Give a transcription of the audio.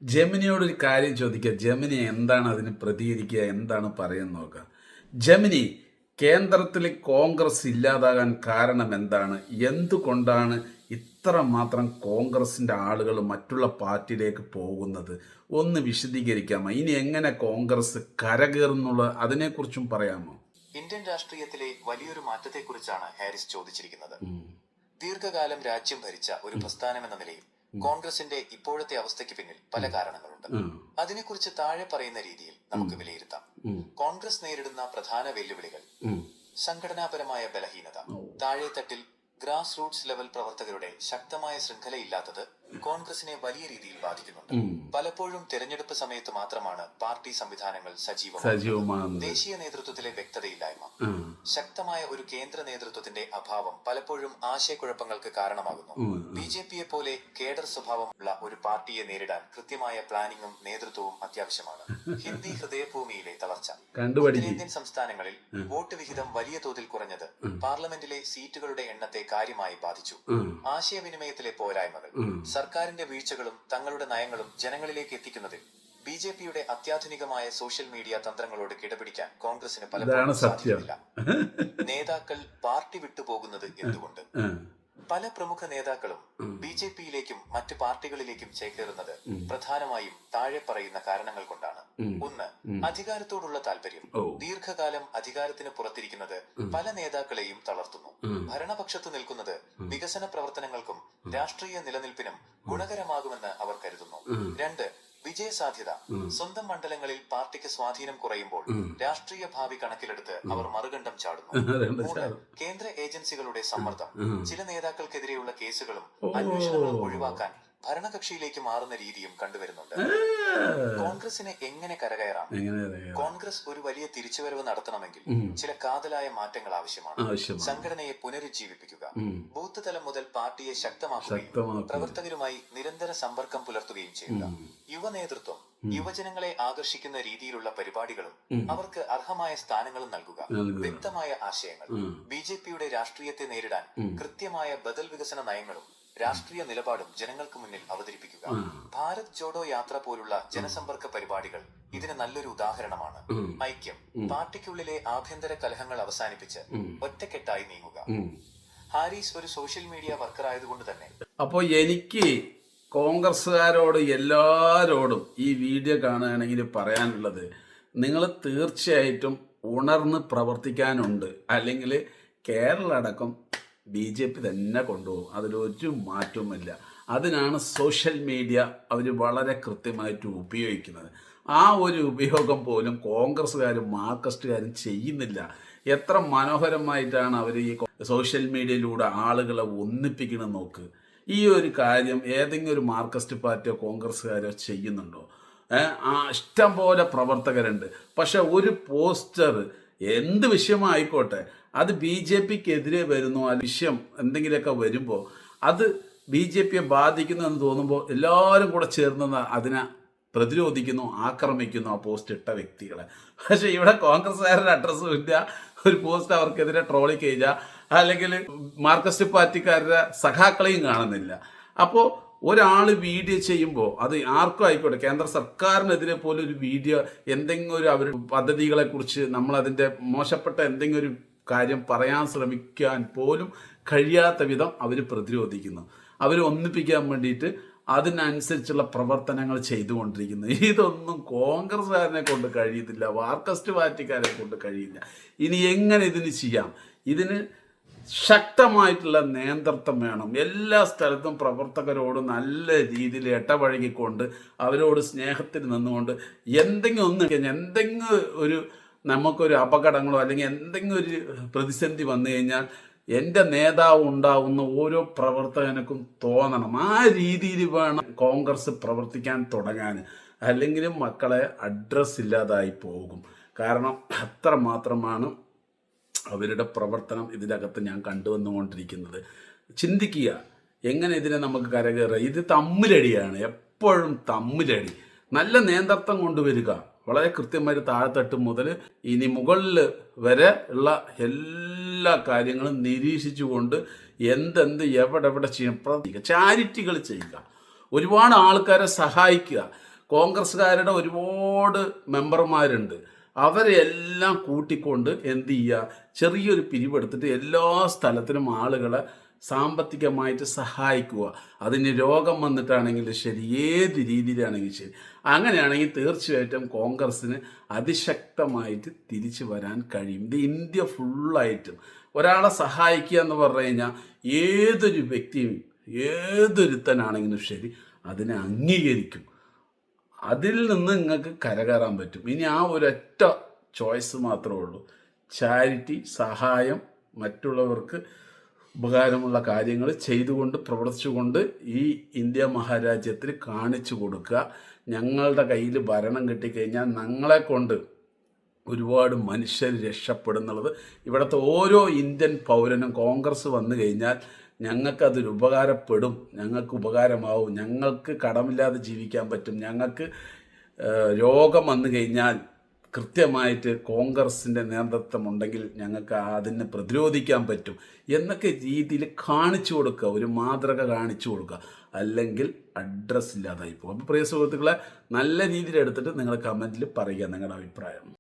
ജെമിനിയോടൊരു കാര്യം ചോദിക്കുക. ജെമിനി എന്താണ് അതിന് പ്രതികരിക്കുക, എന്താണ് പറയുന്നത് നോക്കുക. ജെമിനി, കേന്ദ്രത്തിൽ കോൺഗ്രസ് ഇല്ലാതാകാൻ കാരണം എന്താണ്? എന്തുകൊണ്ടാണ് ഇത്ര മാത്രം കോൺഗ്രസിൻ്റെ ആളുകൾ മറ്റുള്ള പാർട്ടിയിലേക്ക് പോകുന്നത്? ഒന്ന് വിശദീകരിക്കാമോ? ഇനി എങ്ങനെ കോൺഗ്രസ് കരകയറുന്നുള്ള അതിനെക്കുറിച്ചും പറയാമോ? ഇന്ത്യൻ രാഷ്ട്രീയത്തിലെ വലിയൊരു മാറ്റത്തെക്കുറിച്ചാണ് ഹാരിസ് ചോദിച്ചിരിക്കുന്നത്. ദീർഘകാലം രാജ്യം ഭരിച്ച ഒരു പ്രസ്ഥാനം എന്ന നിലയിൽ കോൺഗ്രസിന്റെ ഇപ്പോഴത്തെ അവസ്ഥയ്ക്ക് പിന്നിൽ പല കാരണങ്ങളുണ്ട്. അതിനെക്കുറിച്ച് താഴെ പറയുന്ന രീതിയിൽ നമുക്ക് വിലയിരുത്താം. കോൺഗ്രസ് നേരിടുന്ന പ്രധാന വെല്ലുവിളികൾ: സംഘടനാപരമായ ബലഹീനത. താഴെത്തട്ടിൽ ഗ്രാസ് റൂട്ട്സ് ലെവൽ പ്രവർത്തകരുടെ ശക്തമായ ശൃംഖലയില്ലാത്തത് കോൺഗ്രസിനെ വലിയ രീതിയിൽ ബാധിക്കുന്നുണ്ട്. പലപ്പോഴും തെരഞ്ഞെടുപ്പ് സമയത്ത് മാത്രമാണ് പാർട്ടി സംവിധാനങ്ങൾ സജീവമാകുന്നത്. ദേശീയ നേതൃത്വത്തിലെ വ്യക്തതയില്ലായ്മ, ശക്തമായ ഒരു കേന്ദ്ര നേതൃത്വത്തിന്റെ അഭാവം പലപ്പോഴും ആശയക്കുഴപ്പങ്ങൾക്ക് കാരണമാകുന്നു. ബി.ജെ.പിയെ പോലെ കേഡർ സ്വഭാവമുള്ള ഒരു പാർട്ടിയെ നേരിടാൻ കൃത്യമായ പ്ലാനിങ്ങും നേതൃത്വവും അത്യാവശ്യമാണ്. ഹിന്ദി ഹൃദയഭൂമിയിലെ തളർച്ച. ഉത്തരേന്ത്യൻ സംസ്ഥാനങ്ങളിൽ വോട്ട് വിഹിതം വലിയ തോതിൽ കുറഞ്ഞത് പാർലമെന്റിലെ സീറ്റുകളുടെ എണ്ണത്തെ കാര്യമായി ബാധിച്ചു. ആശയവിനിമയത്തിലെ പോരായ്മകൾ. സർക്കാരിന്റെ വീഴ്ചകളും തങ്ങളുടെ നയങ്ങളും ജനങ്ങളിലേക്ക് എത്തിക്കുന്നതിൽ ബി.ജെ.പിയുടെ അത്യാധുനികമായ സോഷ്യൽ മീഡിയ തന്ത്രങ്ങളോട് കിടപിടിക്കാൻ കോൺഗ്രസിന് പലപ്പോഴും സാധിക്കില്ല. നേതാക്കൾ പാർട്ടി വിട്ടുപോകുന്നത് എന്തുകൊണ്ട്? പല പ്രമുഖ നേതാക്കളും ബി.ജെ.പിയിലേക്കും മറ്റ് പാർട്ടികളിലേക്കും ചേക്കേറുന്നത് പ്രധാനമായും താഴെ പറയുന്ന കാരണങ്ങൾ കൊണ്ടാണ്. ഒന്ന്, അധികാരത്തോടുള്ള താല്പര്യം. ദീർഘകാലം അധികാരത്തിന് പുറത്തിരിക്കുന്നത് പല നേതാക്കളെയും തളർത്തുന്നു. ഭരണപക്ഷത്ത് നിൽക്കുന്നത് വികസന പ്രവർത്തനങ്ങൾക്കും രാഷ്ട്രീയ നിലനിൽപ്പിനും ഗുണകരമാകുമെന്ന് അവർ കരുതുന്നു. രണ്ട്, വിജയസാധ്യത. സ്വന്തം മണ്ഡലങ്ങളിൽ പാർട്ടിക്ക് സ്വാധീനം കുറയുമ്പോൾ രാഷ്ട്രീയ ഭാവി കണക്കിലെടുത്ത് അവർ മറുകണ്ഠം ചാടുന്നു. മൂന്ന്, കേന്ദ്ര ഏജൻസികളുടെ സമ്മർദ്ദം. ചില നേതാക്കൾക്കെതിരെയുള്ള കേസുകളും അന്വേഷണങ്ങളും ഒഴിവാക്കാൻ ഭരണകക്ഷിയിലേക്ക് മാറുന്ന രീതിയും കണ്ടുവരുന്നുണ്ട്. കോൺഗ്രസിനെ എങ്ങനെ കരകയറാം? കോൺഗ്രസ് ഒരു വലിയ തിരിച്ചുവരവ് നടത്തണമെങ്കിൽ ചില കാതലായ മാറ്റങ്ങൾ ആവശ്യമാണ്. സംഘടനയെ പുനരുജ്ജീവിപ്പിക്കുക. ബൂത്ത് തലം മുതൽ പാർട്ടിയെ ശക്തമാക്കുകയും പ്രവർത്തകരുമായി നിരന്തര സമ്പർക്കം പുലർത്തുകയും ചെയ്യുക. യുവ നേതൃത്വം. യുവജനങ്ങളെ ആകർഷിക്കുന്ന രീതിയിലുള്ള പരിപാടികളും അവർക്ക് അർഹമായ സ്ഥാനങ്ങളും നൽകുക. വ്യക്തമായ ആശയങ്ങൾ. ബി.ജെ.പിയുടെ രാഷ്ട്രീയത്തെ നേരിടാൻ കൃത്യമായ ബദൽ വികസന നയങ്ങളും രാഷ്ട്രീയ നിലപാടും ജനങ്ങൾക്ക് മുന്നിൽ അവതരിപ്പിക്കുക. ഭാരത് ജോഡോ യാത്ര പോലുള്ള ജനസമ്പർക്ക പരിപാടികൾ ഇതിന് നല്ലൊരു ഉദാഹരണമാണ്. ഐക്യം. പാർട്ടിക്കുള്ളിലെ ആഭ്യന്തര കലഹങ്ങൾ അവസാനിപ്പിച്ച് ഒറ്റക്കെട്ടായി നീങ്ങുക. ഹാരിസ് ഒരു സോഷ്യൽ മീഡിയ വർക്കർ ആയതുകൊണ്ട് തന്നെ അപ്പോൾ എനിക്ക് കോൺഗ്രസ്സുകാരോട് എല്ലാരോടും ഈ വീഡിയോ കാണുകയാണെങ്കിൽ പറയാനുള്ളത്, നിങ്ങൾ തീർച്ചയായിട്ടും ഉണർന്ന് പ്രവർത്തിക്കാനുണ്ട്. അല്ലെങ്കിൽ കേരളം അടക്കം ബി.ജെ.പി തന്നെ കൊണ്ടുപോകും. അതിലൊരു മാറ്റവുമില്ല. അതിനാണ് സോഷ്യൽ മീഡിയ അവർ വളരെ കൃത്യമായിട്ട് ഉപയോഗിക്കുന്നത്. ആ ഒരു ഉപയോഗം പോലും കോൺഗ്രസ്സുകാരും മാർക്സിസ്റ്റുകാരും ചെയ്യുന്നില്ല. എത്ര മനോഹരമായിട്ടാണ് അവർ ഈ സോഷ്യൽ മീഡിയയിലൂടെ ആളുകളെ ഒന്നിപ്പിക്കണം നോക്ക്. ഈ ഒരു കാര്യം ഏതെങ്കിലും ഒരു മാർക്സിസ്റ്റ് പാർട്ടിയോ കോൺഗ്രസ്സുകാരോ ചെയ്യുന്നുണ്ടോ? ഇഷ്ടം പോലെ പ്രവർത്തകരുണ്ട്. പക്ഷെ ഒരു പോസ്റ്റർ എന്ത് വിഷയമായിക്കോട്ടെ, അത് ബി.ജെ.പിക്കെതിരെ വരുന്നു, ആ വിഷയം എന്തെങ്കിലുമൊക്കെ വരുമ്പോൾ അത് ബി.ജെ.പിയെ ബാധിക്കുന്നു എന്ന് തോന്നുമ്പോൾ എല്ലാവരും കൂടെ ചേർന്ന് അതിനെ പ്രതിരോധിക്കുന്നു, ആക്രമിക്കുന്നു ആ പോസ്റ്റ് ഇട്ട വ്യക്തികളെ. പക്ഷെ ഇവിടെ കോൺഗ്രസ്സുകാരുടെ അഡ്രസ്സും ഇല്ല, ഒരു പോസ്റ്റ് അവർക്കെതിരെ ട്രോളി ചെയ്യുക, അല്ലെങ്കിൽ മാർക്സിസ്റ്റ് പാർട്ടിക്കാരുടെ സഖാക്കളെയും കാണുന്നില്ല. അപ്പോൾ ഒരാൾ വീഡിയോ ചെയ്യുമ്പോൾ അത് ആർക്കും ആയിക്കോട്ടെ, കേന്ദ്ര സർക്കാരിനെതിരെ പോലും ഒരു വീഡിയോ എന്തെങ്കിലും ഒരു അവരുടെ പദ്ധതികളെക്കുറിച്ച് നമ്മളതിൻ്റെ മോശപ്പെട്ട എന്തെങ്കിലും ഒരു കാര്യം പറയാൻ ശ്രമിക്കാൻ പോലും കഴിയാത്ത വിധം അവർ പ്രതിരോധിക്കുന്നു. അവർ ഒന്നിപ്പിക്കാൻ വേണ്ടിയിട്ട് അതിനനുസരിച്ചുള്ള പ്രവർത്തനങ്ങൾ ചെയ്തുകൊണ്ടിരിക്കുന്നു. ഇതൊന്നും കോൺഗ്രസ്സുകാരനെ കൊണ്ട് കഴിയത്തില്ല, മാർക്സിസ്റ്റ് പാർട്ടിക്കാരെ കൊണ്ട് കഴിയില്ല. ഇനി എങ്ങനെ ഇതിന് ചെയ്യാം? ഇതിന് ശക്തമായിട്ടുള്ള നേതൃത്വം വേണം. എല്ലാ സ്ഥലത്തും പ്രവർത്തകരോട് നല്ല രീതിയിൽ ഇടപഴകിക്കൊണ്ട് അവരോട് സ്നേഹത്തിൽ നിന്നുകൊണ്ട് എന്തെങ്കിലും ഒരു നമുക്കൊരു അപകടങ്ങളോ അല്ലെങ്കിൽ എന്തെങ്കിലും ഒരു പ്രതിസന്ധി വന്നു കഴിഞ്ഞാൽ എൻ്റെ നേതാവ് ഉണ്ടാവുന്ന ഓരോ പ്രവർത്തകനക്കും തോന്നണം. ആ രീതിയിൽ വേണം കോൺഗ്രസ് പ്രവർത്തിക്കാൻ തുടങ്ങാൻ. അല്ലെങ്കിൽ മക്കളെ അഡ്രസ് ഇല്ലാതായി പോകും. കാരണം അത്ര മാത്രമാണ് അവരുടെ പ്രവർത്തനം ഇതിനകത്ത് ഞാൻ കണ്ടുവന്നുകൊണ്ടിരിക്കുന്നത്. ചിന്തിക്കുക, എങ്ങനെ ഇതിനെ നമുക്ക് കരകയറുക? ഇത് തമ്മിലടിയാണ്, എപ്പോഴും തമ്മിലടി. നല്ല നേതൃത്വം കൊണ്ടുവരിക, വളരെ കൃത്യമായി താഴെത്തട്ട് മുതൽ ഇനി മുകളിൽ വരെ ഉള്ള എല്ലാ കാര്യങ്ങളും നിരീക്ഷിച്ചുകൊണ്ട് എവിടെ ചെയ്യണം. ചാരിറ്റികൾ ചെയ്യുക, ഒരുപാട് ആൾക്കാരെ സഹായിക്കുക. കോൺഗ്രസ്സുകാരുടെ ഒരുപാട് മെമ്പർമാരുണ്ട്. അവരെല്ലാം കൂട്ടിക്കൊണ്ട് എന്ത് ചെയ്യുക, ചെറിയൊരു പിരിവെടുത്തിട്ട് എല്ലാ സ്ഥലത്തിനും ആളുകളെ സാമ്പത്തികമായിട്ട് സഹായിക്കുക. അതിന് രോഗം വന്നിട്ടാണെങ്കിലും ശരി, ഏത് രീതിയിലാണെങ്കിലും ശരി. അങ്ങനെയാണെങ്കിൽ തീർച്ചയായിട്ടും കോൺഗ്രസ്സിന് അതിശക്തമായിട്ട് തിരിച്ചു വരാൻ കഴിയും. ഇത് ഇന്ത്യ ഫുള്ളായിട്ടും ഒരാളെ സഹായിക്കുക എന്ന് പറഞ്ഞു കഴിഞ്ഞാൽ ഏതൊരു വ്യക്തിയും ഏതൊരുത്തനാണെങ്കിലും ശരി അതിനെ അംഗീകരിക്കും. അതിൽ നിന്ന് നിങ്ങൾക്ക് കരകയറാൻ പറ്റും. ഇനി ആ ഒരൊറ്റ ചോയ്സ് മാത്രമേ ഉള്ളൂ. ചാരിറ്റി, സഹായം, മറ്റുള്ളവർക്ക് ഉപകാരമുള്ള കാര്യങ്ങൾ ചെയ്തുകൊണ്ട് പ്രവർത്തിച്ചുകൊണ്ട് ഈ ഇന്ത്യ മഹാരാജ്യത്തിൽ കാണിച്ചു കൊടുക്കുക. ഞങ്ങളുടെ കയ്യിൽ ഭരണം കിട്ടിക്കഴിഞ്ഞാൽ ഞങ്ങളെ കൊണ്ട് ഒരുപാട് മനുഷ്യർ രക്ഷപ്പെടുന്നുള്ളത് ഇവിടുത്തെ ഓരോ ഇന്ത്യൻ പൗരനും കോൺഗ്രസ് വന്നു കഴിഞ്ഞാൽ ഞങ്ങൾക്കതൊരു ഉപകാരപ്പെടും, ഞങ്ങൾക്ക് ഉപകാരമാവും, ഞങ്ങൾക്ക് കടമില്ലാതെ ജീവിക്കാൻ പറ്റും, ഞങ്ങൾക്ക് രോഗം വന്നു കഴിഞ്ഞാൽ കൃത്യമായിട്ട് കോൺഗ്രസിൻ്റെ നേതൃത്വം ഉണ്ടെങ്കിൽ ഞങ്ങൾക്ക് അതിനെ പ്രതിരോധിക്കാൻ പറ്റും എന്നൊക്കെ രീതിയിൽ കാണിച്ചു കൊടുക്കുക, ഒരു മാതൃക കാണിച്ചു കൊടുക്കുക. അല്ലെങ്കിൽ അഡ്രസ്സ് ഇല്ലാതായി പോകും. അപ്പോൾ പ്രിയ സുഹൃത്തുക്കളെ, നല്ല രീതിയിൽ എടുത്തിട്ട് നിങ്ങൾ കമൻറ്റിൽ പറയുക നിങ്ങളുടെ അഭിപ്രായം.